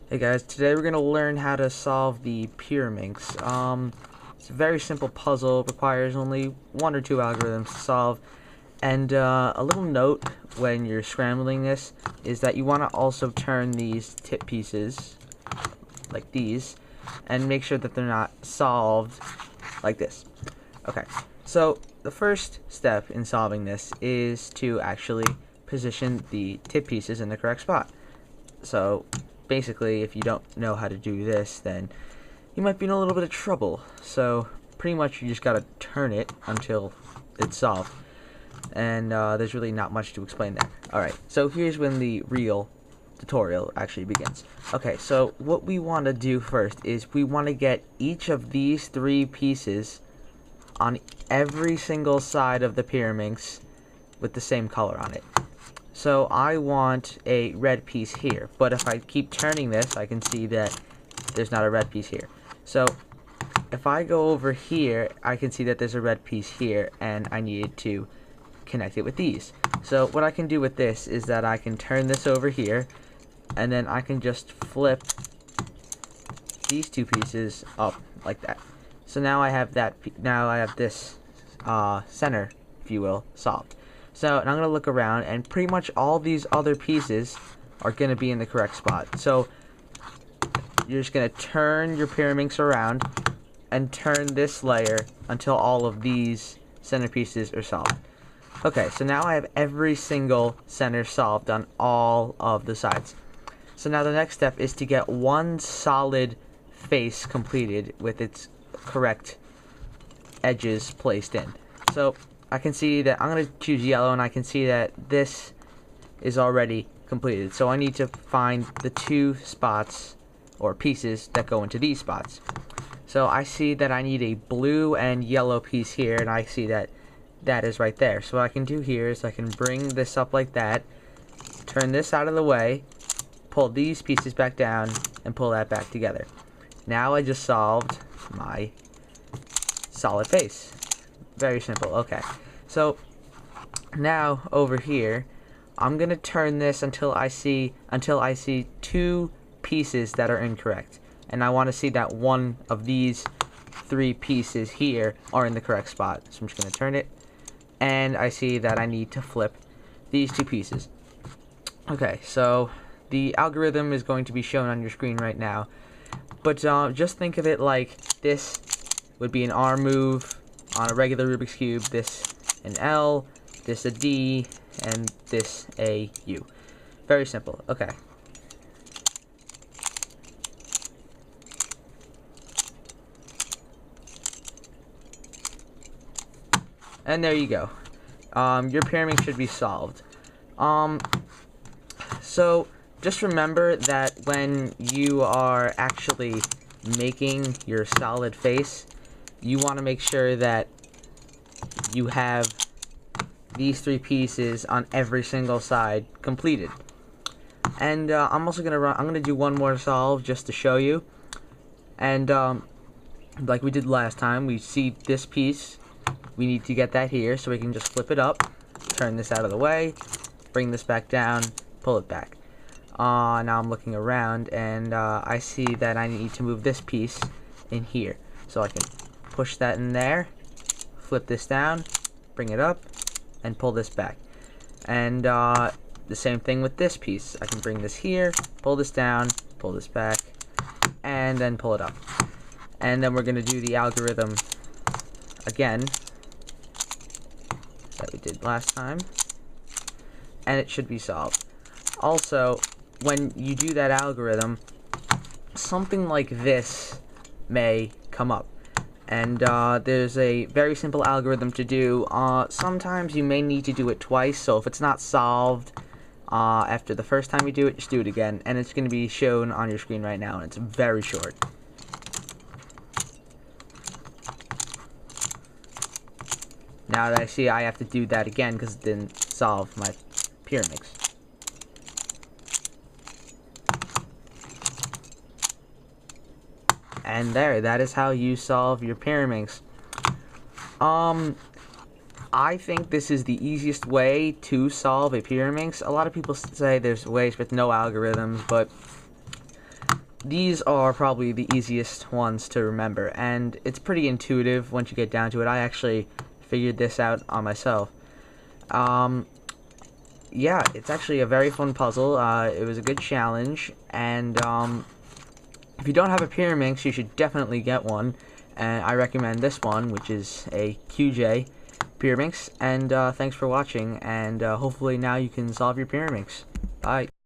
Hey guys, today we're going to learn how to solve the Pyraminx. It's a very simple puzzle, requires only one or two algorithms to solve. And a little note when you're scrambling this is that you want to also turn these tip pieces, like these, and make sure that they're not solved like this. Okay, so the first step in solving this is to actually position the tip pieces in the correct spot. So basically, if you don't know how to do this, then you might be in a little bit of trouble. So pretty much you just gotta turn it until it's solved, and there's really not much to explain there. Alright, so here's when the real tutorial actually begins. Okay, so what we want to do first is we want to get each of these three pieces on every single side of the Pyraminx with the same color on it. So I want a red piece here, but if I keep turning this, I can see that there's not a red piece here. So if I go over here, I can see that there's a red piece here, and I needed to connect it with these. So what I can do with this is that I can turn this over here, and then I can just flip these two pieces up like that. So now I have that. Now I have this center, if you will, solved. So and I'm going to look around, and pretty much all these other pieces are going to be in the correct spot. So you're just going to turn your Pyraminx around and turn this layer until all of these center pieces are solved. Okay, so now I have every single center solved on all of the sides. So now the next step is to get one solid face completed with its correct edges placed in. So I can see that I'm going to choose yellow, and I can see that this is already completed. So I need to find the two spots or pieces that go into these spots. So I see that I need a blue and yellow piece here, and I see that that is right there. So what I can do here is I can bring this up like that, turn this out of the way, pull these pieces back down, and pull that back together. Now I just solved my solid face. Very simple. Okay, so now over here I'm gonna turn this until I see two pieces that are incorrect, and I want to see that one of these three pieces here are in the correct spot. So I'm just gonna turn it, and I see that I need to flip these two pieces. Okay, so the algorithm is going to be shown on your screen right now, but just think of it like this would be an R move on a regular Rubik's Cube, this an L, this a D, and this a U. Very simple. Okay. And there you go. Your Pyraminx should be solved. So just remember that when you are actually making your solid face, you want to make sure that you have these three pieces on every single side completed. And I'm also gonna do one more solve just to show you. And like we did last time, we see this piece. We need to get that here, so we can just flip it up, turn this out of the way, bring this back down, pull it back. Now I'm looking around, and I see that I need to move this piece in here. So I can push that in there, flip this down, bring it up, and pull this back. And the same thing with this piece. I can bring this here, pull this down, pull this back, and then pull it up. And then we're going to do the algorithm again that we did last time, and it should be solved. Also, when you do that algorithm, something like this may come up. And there's a very simple algorithm to do. Sometimes you may need to do it twice, so if it's not solved after the first time you do it, just do it again. And it's going to be shown on your screen right now, and it's very short. Now that I see I have to do that again because it didn't solve my Pyraminx. And there, that is how you solve your Pyraminx. I think this is the easiest way to solve a Pyraminx. A lot of people say there's ways with no algorithms, but these are probably the easiest ones to remember, and it's pretty intuitive once you get down to it. I actually figured this out on myself. Yeah, it's actually a very fun puzzle. It was a good challenge, and if you don't have a Pyraminx, you should definitely get one. And I recommend this one, which is a QJ Pyraminx. And thanks for watching, and hopefully now you can solve your Pyraminx. Bye.